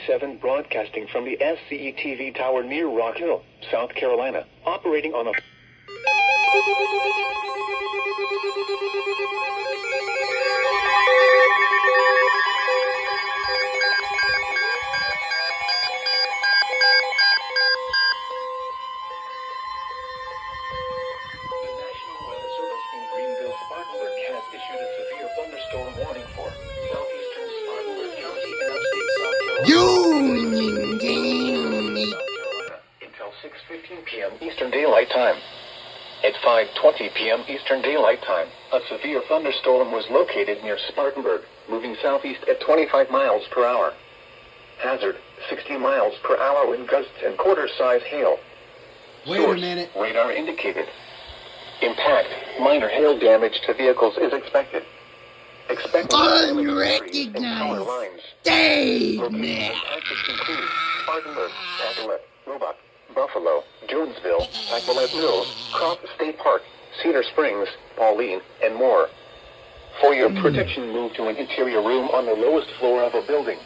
7 broadcasting from the SC TV tower near Rock Hill, South Carolina, operating on a... has issued a severe thunderstorm warning for southeastern Spartanburg County and upstate South Carolina until 6:15 p.m. Eastern Daylight Time. At 5:20 p.m. Eastern Daylight Time, a severe thunderstorm was located near Spartanburg, moving southeast at 25 miles per hour. Hazard, 60 miles per hour wind gusts and quarter-size hail. Wait a minute. Radar indicated. Impact, minor hail damage to vehicles is expected. Unrecognized statement. Spartanburg, Pacolet, Roebuck, Buffalo, Jonesville, Pacolet Mills, Crop State Park, Cedar Springs, Pauline, and more. For your protection, move to an interior room on the lowest floor of a building.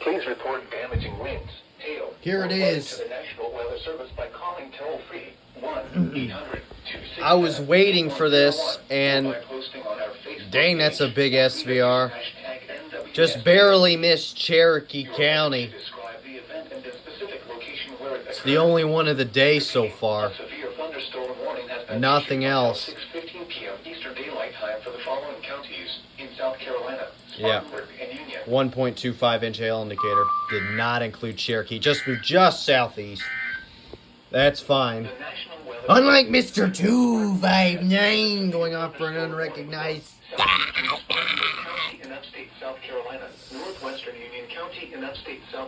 Please report damaging winds, hail, Here it or is. to the National Weather Service by calling toll-free 1-800-268. I was waiting for this, and dang, that's a big SVR. Just barely missed Cherokee County. It's the only one of the day so far. Nothing else. 6:15 p.m. Eastern Daylight Time for the following counties in South Carolina. Yeah. 1.25 inch hail indicator. Did not include Cherokee. Just moved just southeast. That's fine. Unlike Mr. 259 going off for an unrecognized. County in upstate South Carolina, northwestern Union County in upstate South